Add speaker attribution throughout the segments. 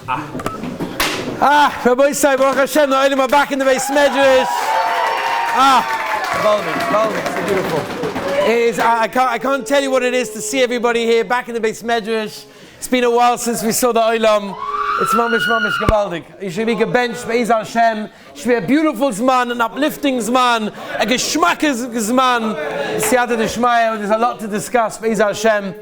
Speaker 1: Rabbi Say, Baruch Hashem, the Olim are back in the base medrash. So beautiful. It is, I can't tell you what it is to see everybody here back in the base medrash. It's been a while since we saw the Olam. It's mamish gewaldig. You should be gebenched, Be'ez Hashem. It should be a beautiful Zman, an uplifting Zman, a geschmackes Zman. Siyata D'Shmaya, there's a lot to discuss, Be'ez Hashem.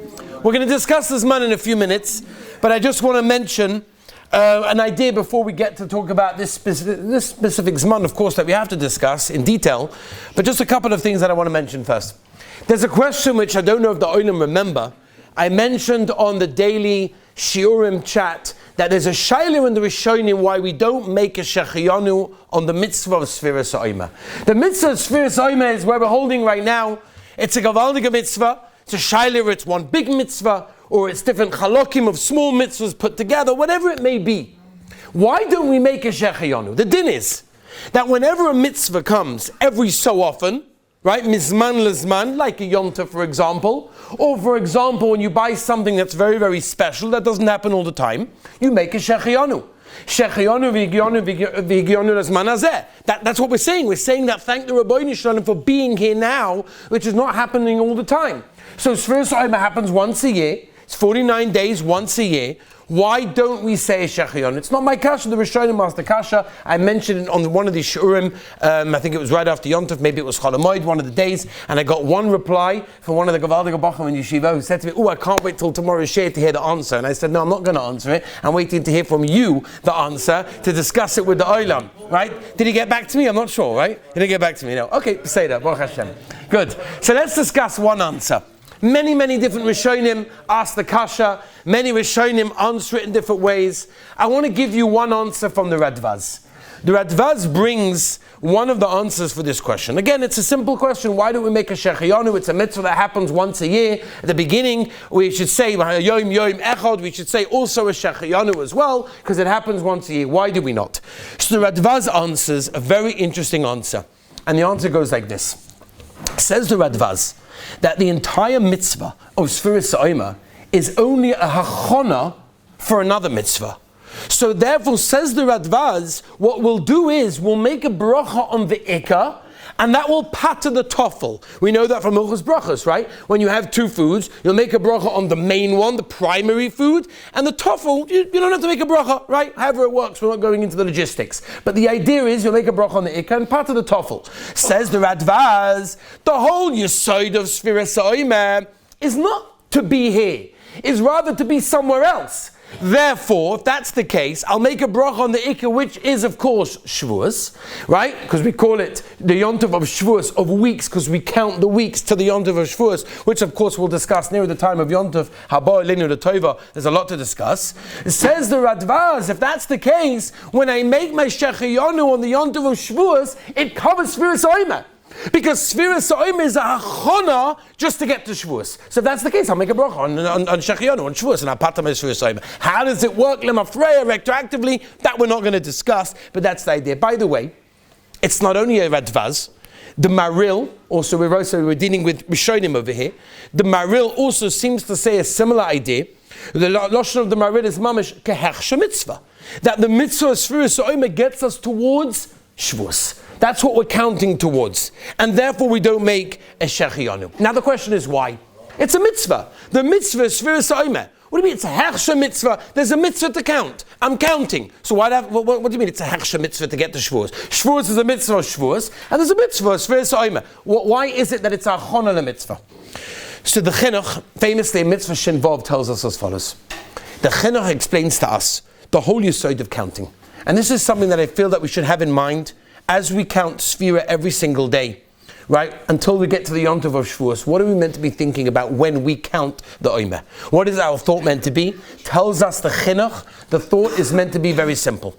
Speaker 1: We're going to discuss this Zman in a few minutes, but I just want to mention an idea before we get to talk about this specific Zman, of course, that we have to discuss in detail, but just a couple of things that I want to mention first. There's a question which I don't know if the Olim remember. I mentioned on the daily Shiurim chat that there's a shayla in the Rishonim why we don't make a shechiyanu on the mitzvah of Sefira So'ima. The mitzvah of Sefira So'ima is where we're holding right now. It's a gavaldige mitzvah. It's a shayla, it's one big mitzvah, or it's different chalokim of small mitzvahs put together, whatever it may be. Why don't we make a shechiyanu? The din is that whenever a mitzvah comes, every so often, right, mizman lezman, like a yonta, for example, or for example, when you buy something that's very, very special, that doesn't happen all the time, you make a shechiyanu. Shechiyanu v'higyonu lezman hazeh. That's what we're saying. We're saying that thank the Rabbeinu Shalom for being here now, which is not happening all the time. So Sefira So'ima happens once a year. It's 49 days once a year. Why don't we say Shechion? It's not my kasha, the Rishonim asked the kasha. I mentioned it on one of these Shurim. I think it was right after Yom Tov, maybe it was Chol Hamoed, one of the days, and I got one reply from one of the Gavaldige Bacham in Yeshiva who said to me, I can't wait till tomorrow's share to hear the answer. And I said, no, I'm not going to answer it. I'm waiting to hear from you the answer to discuss it with the Olam, right? Did he get back to me? I'm not sure, right? He didn't get back to me, no. Okay, say that, Baruch Hashem. Good. So let's discuss one answer. Many different Rishonim ask the kasha. Many Rishonim answer it in different ways. I want to give you one answer from the Radvaz. The Radvaz brings one of the answers for this question. Again, it's a simple question. Why don't we make a shechiyanu? It's a mitzvah that happens once a year. At the beginning, we should say yom echad. We should say also a shechiyanu as well, because it happens once a year. Why do we not? So the Radvaz answers a very interesting answer. And the answer goes like this. Says the Radvaz that the entire mitzvah of Sefira So'ima is only a hachana for another mitzvah. So therefore, says the Radvaz, what we'll do is we'll make a bracha on the ikar, and that will pater the toffel. We know that from Hilchos Brachos, right? When you have two foods, you'll make a bracha on the main one, the primary food, and the toffel, you don't have to make a bracha, right? However it works, we're not going into the logistics. But the idea is you'll make a bracha on the ikar and pater the toffel. Says the Radvaz, the whole yesod of Sefira So'ima is not to be here, is rather to be somewhere else. Therefore, if that's the case, I'll make a bracha on the ikar, which is, of course, Shavuos, right? Because we call it the Yom Tov of Shavuos, of weeks, because we count the weeks to the Yom Tov of Shavuos, which, of course, we'll discuss near the time of Yom Tov, Haba Elinu the Tova. There's a lot to discuss. It says the Radvaz, if that's the case, when I make my Shechiyanu on the Yom Tov of Shavuos, it covers Sefira So'ima. Because Sefira So'ima is a hachana just to get to Shavuos. So if that's the case, I'll make a bracha on Shechiyanu, on Shavuos, and I'll pater my Sefira So'ima. How does it work, lemafreya, retroactively? That we're not going to discuss, but that's the idea. By the way, it's not only a Radvaz. The Maril, also we're dealing with Rishonim over here. The Maril also seems to say a similar idea. The Lashon of the Maril is mamish kehechsha mitzvah. That the mitzvah of Sefira So'ima gets us towards Shavuos. That's what we're counting towards. And therefore we don't make a shechiyanu. Now the question is why? It's a mitzvah. The mitzvah is Sefira So'ima. What do you mean it's a hechsha mitzvah? There's a mitzvah to count. I'm counting. So what do you mean it's a hechsha mitzvah to get to Shavuos? Shavuos is a mitzvah of Shavuos, and there's a mitzvah of Sefira So'ima. Why is it that it's a chona mitzvah? So the Chinuch, famously a mitzvah Shin Vav, tells us as follows. The Chinuch explains to us the whole yesod of counting. And this is something that I feel that we should have in mind as we count Sefira every single day, right? Until we get to the Yom Tov of Shavuos, what are we meant to be thinking about when we count the Omer? What is our thought meant to be? Tells us the Chinuch, the thought is meant to be very simple.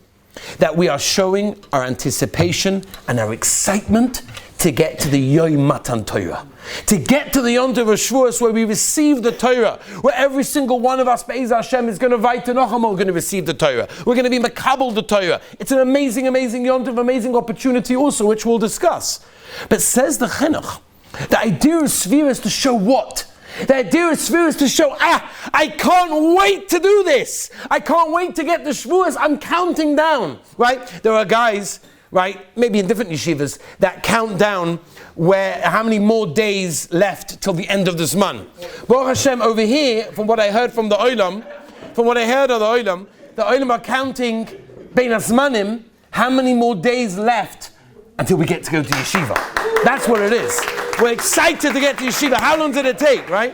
Speaker 1: That we are showing our anticipation and our excitement to get to the Yom Matan Torah. To get to the Yom Tov of Shavuos where we receive the Torah, where every single one of us, Be'ez Hashem, is going to vayt Nocham, we're going to receive the Torah. We're going to be makabel the Torah. It's an amazing Yom Tov, amazing opportunity also, which we'll discuss. But says the Chinuch, the idea of Sefira is to show what? The idea of Sefira is to show, I can't wait to do this. I can't wait to get the Shavuos. I'm counting down, right? There are guys, right, maybe in different yeshivas, that count down how many more days left till the end of the Zman. Baruch Hashem, over here, from what I heard from the Olam, the Olam are counting Bein HaZmanim, how many more days left until we get to go to yeshiva. That's what it is. We're excited to get to yeshiva. How long did it take, right?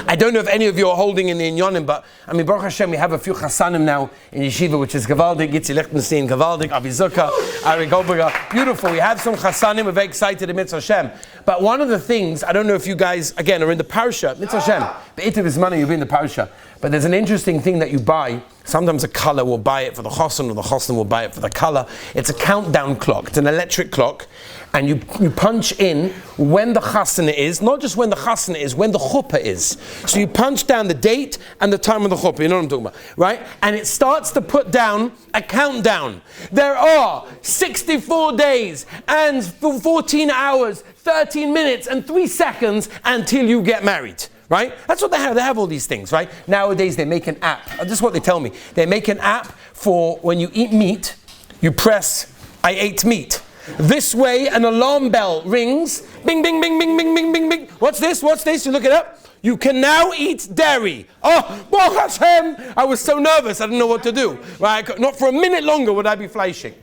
Speaker 1: I don't know if any of you are holding in the Inyonim, but I mean, Baruch Hashem, we have a few Chassanim now in Yeshiva, which is Gavaldik, Yitzi Lichtenstein, Gavaldik, Avizuka, Ari Goldberger. Beautiful. We have some Chassanim. We're very excited in Mitzvah Hashem. But one of the things, I don't know if you guys, again, are in the Parsha, Mitzvah Hashem, Be'itav Zman, you'll be in the Parsha. But there's an interesting thing that you buy. Sometimes a color will buy it for the chosn, or the chosn will buy it for the color. It's a countdown clock. It's an electric clock. And you punch in when the chasana is, not just when the chasana is, when the chuppah is. So you punch down the date and the time of the chuppah, you know what I'm talking about, right? And it starts to put down a countdown. There are 64 days and 14 hours, 13 minutes and 3 seconds until you get married. Right? That's what they have. They have all these things, right? Nowadays they make an app. This is what they tell me. They make an app for when you eat meat, you press, I ate meat. This way an alarm bell rings. Bing, bing, bing, bing, bing, bing, bing, bing. What's this? What's this? You look it up. You can now eat dairy. Oh, Baruch Hashem. I was so nervous. I didn't know what to do. Right? Not for a minute longer would I be fleisching.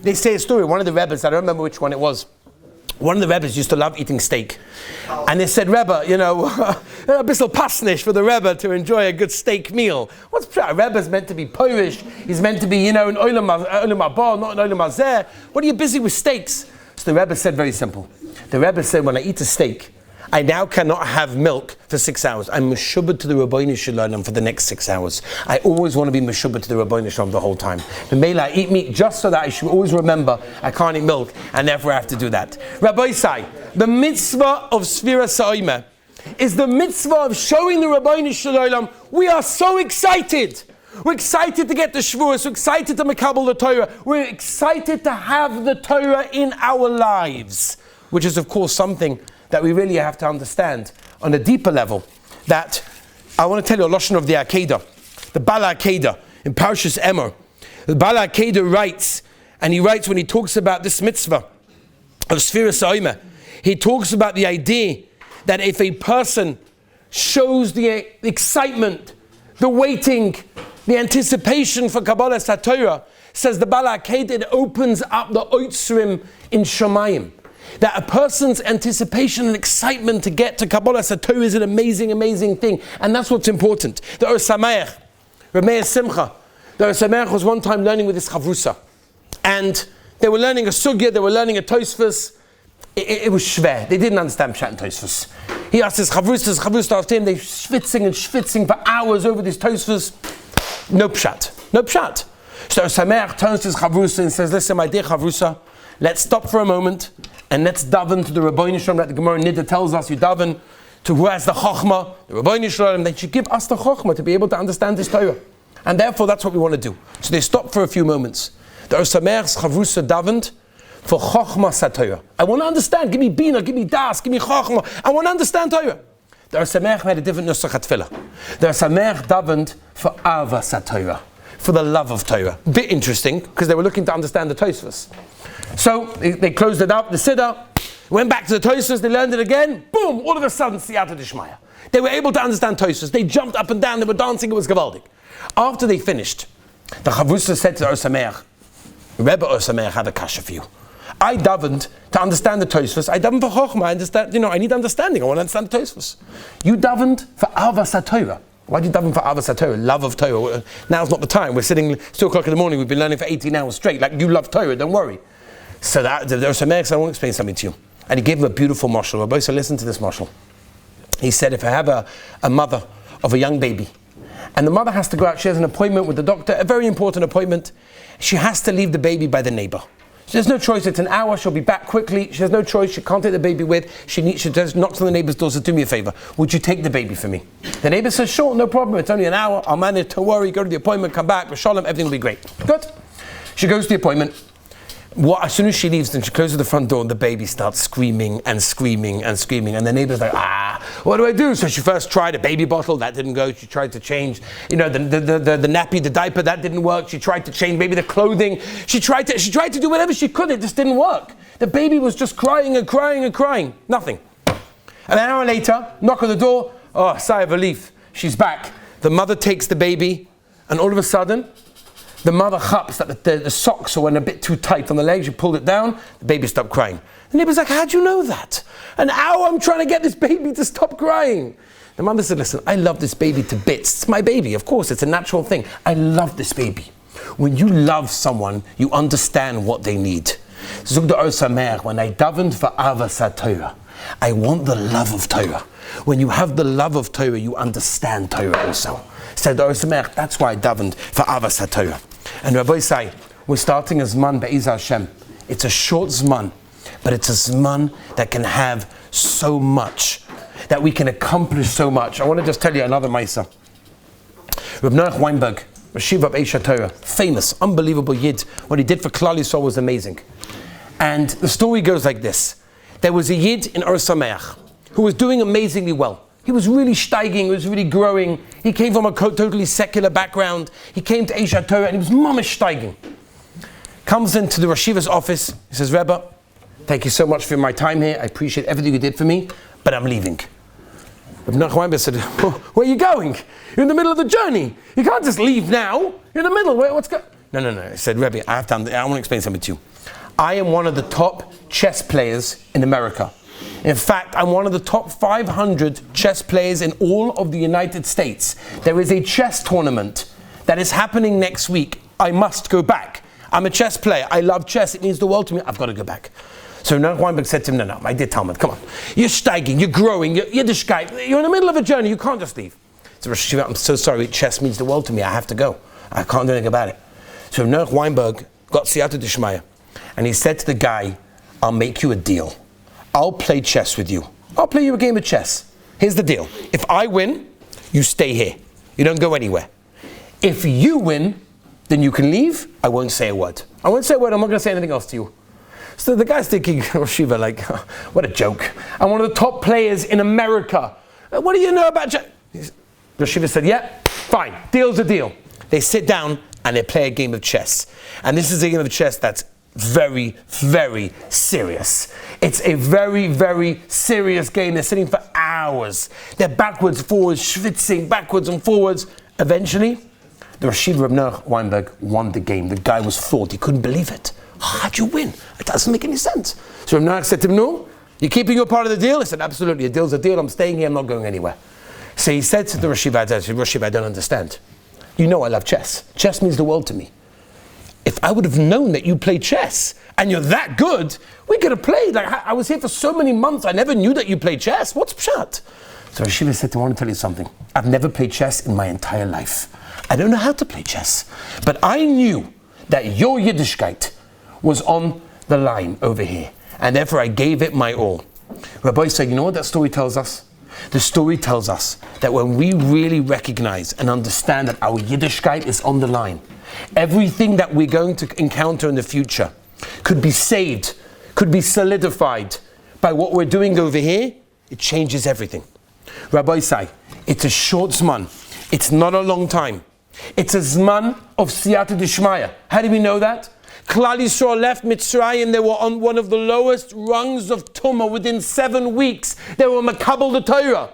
Speaker 1: They say a story. One of the Rebbes, I don't remember which one it was. One of the Rebbes used to love eating steak. And they said, Rebbe, you know, a bissel pasnish for the Rebbe to enjoy a good steak meal. What's pshat? A Rebbe's meant to be Polish. He's meant to be, you know, an olam haba, not an olam hazeh. What are you busy with steaks? So the Rebbe said very simple. The Rebbe said, when I eat a steak, I now cannot have milk for 6 hours. I'm meshubed to the Rabbeinu Shalom for the next 6 hours. I always want to be meshubed to the Rabbeinu Shalom the whole time. And Mela, I eat meat just so that I should always remember I can't eat milk, and therefore I have to do that. Rabbi Sai, the mitzvah of Sefira Sa'imah is the mitzvah of showing the Rabbeinu Shalom we are so excited. We're excited to get the Shavuos. We're excited to makabel the Torah. We're excited to have the Torah in our lives, which is of course something that we really have to understand on a deeper level. That I want to tell you a lashon of the Akedah, the Bala Akedah in Parshas Emor. The Bala Akedah writes, and he writes when he talks about this mitzvah of Sefira Sa'imah, he talks about the idea that if a person shows the excitement, the waiting, the anticipation for Kabbalah Torah, says the Bala Akedah, it opens up the Oitzrim in Shamayim. That a person's anticipation and excitement to get to Kabbalah Torah is an amazing, amazing thing. And that's what's important. The Or Sameach, Rameir Simcha, the Or Sameach was one time learning with his Chavrusa. And they were learning a Sugya, they were learning a Tosfos. It was schwer. They didn't understand Pshat and Tosfos. He asked his Chavrusa after him, they're schwitzing for hours over these Tosfos. No Pshat. No Pshat. So Or Sameach turns to his Chavrusa and says, listen, my dear Chavrusa, let's stop for a moment. And let's daven to the Rabbeinu Shalom that the Gemara Niddah tells us. You daven to who has the Chochmah, the Rabbeinu Shalom. They should give us the Chochmah to be able to understand this Torah. And therefore, that's what we want to do. So they stop for a few moments. The Or Sameach's Chavrusa davened for Chochmah Satorah. I want to understand. Give me Bina, give me Das, give me Chochmah. I want to understand Torah. The Or Sameach made a different nusach tefillah. The Or Sameach davened for Ava Satorah, for the love of Torah. Bit interesting, because they were looking to understand the Tosfos. So they closed it up, the Siddur, went back to the Tosfos, they learned it again, boom, all of a sudden, Siyata Dishmaya. They were able to understand Tosfos, they jumped up and down, they were dancing, it was Gavaldik. After they finished, the Chavrusa said to the Or Sameach, Rebbe Or Sameach had a kasha for you. I davened to understand the Tosfos, I davened for Chochmah, I understand, I need understanding, I want to understand the Tosfos. You davened for Avas HaTorah. Why do you daven for Avas Torah? Love of Torah. Now's not the time. We're sitting 2 o'clock in the morning. We've been learning for 18 hours straight. Like, you love Torah, don't worry. So there are some Sameach, I want to explain something to you. And he gave him a beautiful mashal. Rabbi, so listen to this mashal. He said, if I have a mother of a young baby, and the mother has to go out, she has an appointment with the doctor, a very important appointment, she has to leave the baby by the neighbor. She has no choice, it's an hour, she'll be back quickly, she has no choice, she can't take the baby with, she just knocks on the neighbor's door, says, do me a favor, would you take the baby for me? The neighbor says, sure, no problem, it's only an hour, I'll manage, don't worry, go to the appointment, come back, Shalom, everything will be great. Good. She goes to the appointment. As soon as she leaves and she closes the front door, the baby starts screaming and screaming and screaming, and the neighbor's like, What do I do? So she first tried a baby bottle, that didn't go. She tried to change, the nappy, the diaper, that didn't work. She tried to change maybe the clothing. She tried to do whatever she could, it just didn't work. The baby was just crying and crying and crying. Nothing. An hour later, knock on the door, oh, sigh of relief. She's back. The mother takes the baby, and all of a sudden, the mother chaps that the socks were a bit too tight on the legs. She pulled it down, the baby stopped crying. The neighbor's like, how'd you know that? An hour I'm trying to get this baby to stop crying. The mother said, listen, I love this baby to bits. It's my baby, of course, it's a natural thing. I love this baby. When you love someone, you understand what they need. Zog the Or Sameach, when I davened for Avas Torah, I want the love of Torah. When you have the love of Torah, you understand Torah also. Said the Or Sameach, that's why I davened for Avas Torah. And Rabbi say, we're starting a Zman Be'ez Hashem. It's a short Zman, but it's a Zman that can have so much, that we can accomplish so much. I want to just tell you another Maisa. Reb Noach Weinberg, Yeshiva B'Eisha Torah, famous, unbelievable Yid. What he did for Klal Yisrael was amazing. And the story goes like this. There was a Yid in Or Sameach who was doing amazingly well. He was really steiging, he was really growing. He came from a totally secular background. He came to Eisha Torah and he was mamish steiging. Comes into the Rosh Yeshiva's office. He says, Rebbe, thank you so much for my time here. I appreciate everything you did for me, but I'm leaving. Reb Noach Weinberg said, where are you going? You're in the middle of the journey. You can't just leave now. You're in the middle. What's going on? No. I said, Rebbe, I want to explain something to you. I am one of the top chess players in America. In fact, I'm one of the top 500 chess players in all of the United States. There is a chess tournament that is happening next week. I must go back. I'm a chess player. I love chess. It means the world to me. I've got to go back. So Noach Weinberg said to him, no, my dear Talmud, come on. You're steiging, you're growing, you're Yiddishkeit. You're in the middle of a journey. You can't just leave. So Rosh Yeshiva, I'm so sorry. Chess means the world to me. I have to go. I can't do anything about it. So Noach Weinberg got Siyata Dishmaya. And he said to the guy, I'll make you a deal. I'll play chess with you. I'll play you a game of chess. Here's the deal. If I win, you stay here. You don't go anywhere. If you win, then you can leave. I won't say a word. I won't say a word. I'm not going to say anything else to you. So the guy's thinking, Shiva, like, what a joke. I'm one of the top players in America. What do you know about chess? Shiva said, yeah, fine. Deal's a deal. They sit down and they play a game of chess. And this is a game of chess that's very, very serious. It's a very, very serious game. They're sitting for hours. They're backwards, forwards, schwitzing, backwards and forwards. Eventually, the Rosh Yeshiva Reb Noach Weinberg won the game. The guy was floored. He couldn't believe it. How'd you win? It doesn't make any sense. So Reb Noach said to him, no, you're keeping your part of the deal? He said, absolutely. A deal's a deal. I'm staying here. I'm not going anywhere. So he said to the Rosh Yeshiva, I don't understand. You know I love chess. Chess means the world to me. If I would have known that you play chess and you're that good, we could have played. Like, I was here for so many months. I never knew that you played chess. What's pshat? So Shiva said, I want to tell you something. I've never played chess in my entire life. I don't know how to play chess. But I knew that your Yiddishkeit was on the line over here. And therefore I gave it my all. Rabbi said, you know what that story tells us? The story tells us that when we really recognize and understand that our Yiddishkeit is on the line, everything that we're going to encounter in the future could be saved, could be solidified by what we're doing over here. It changes everything. Rabbi say, it's a short Zman. It's not a long time. It's a Zman of Siyata Dishmaya. How do we know that? Klal Yisrael left Mitzrayim. They were on one of the lowest rungs of Tumah. Within 7 weeks, they were Makabel the Torah.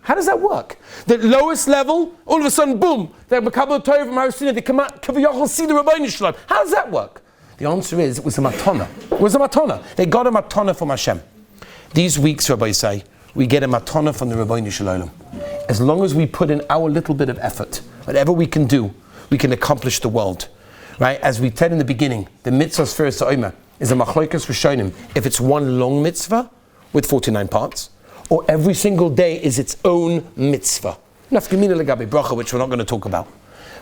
Speaker 1: How does that work? The lowest level, all of a sudden, boom, they're Makabel the Torah from Har Sinai. They come out, Kaviyachol see the Rabbeinu Shalom. How does that work? The answer is, it was a matana. It was a matana. They got a matana from Hashem. These weeks, Rabbi say, we get a matana from the Rabbeinu Shalom. As long as we put in our little bit of effort, whatever we can do, we can accomplish the world. Right? As we said in the beginning, the mitzvah's first omer is a machlokes rishonim. If it's one long mitzvah with 49 parts, or every single day is its own mitzvah. Nafkamina legabe bracha, which we're not going to talk about.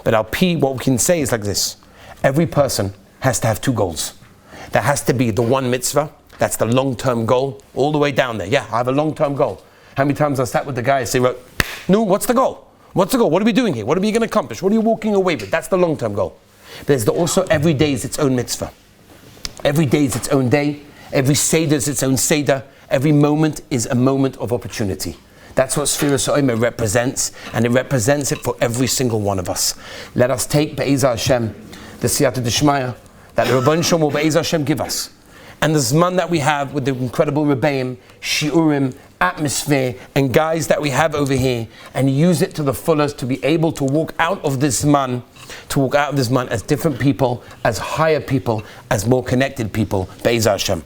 Speaker 1: But what we can say is like this. Every person has to have 2 goals. There has to be the one mitzvah, that's the long-term goal, all the way down there. Yeah, I have a long-term goal. How many times I sat with the guy and say, no, what's the goal? What's the goal? What are we doing here? What are we going to accomplish? What are you walking away with? That's the long-term goal. There's also every day is its own mitzvah. Every day is its own day. Every seder is its own seder. Every moment is a moment of opportunity. That's what Sefira The Zman represents, and it represents it for every single one of us. Let us take Be'ezah Hashem, the Siyata D'Shmaya, that the Rabban Shalom will Be'ezah Hashem give us. And the Zman that we have with the incredible Rebbeim, Shiurim, atmosphere, and guys that we have over here, and use it to the fullest to be able to walk out of this Zman, as different people, as higher people, as more connected people. Be'ezah Hashem.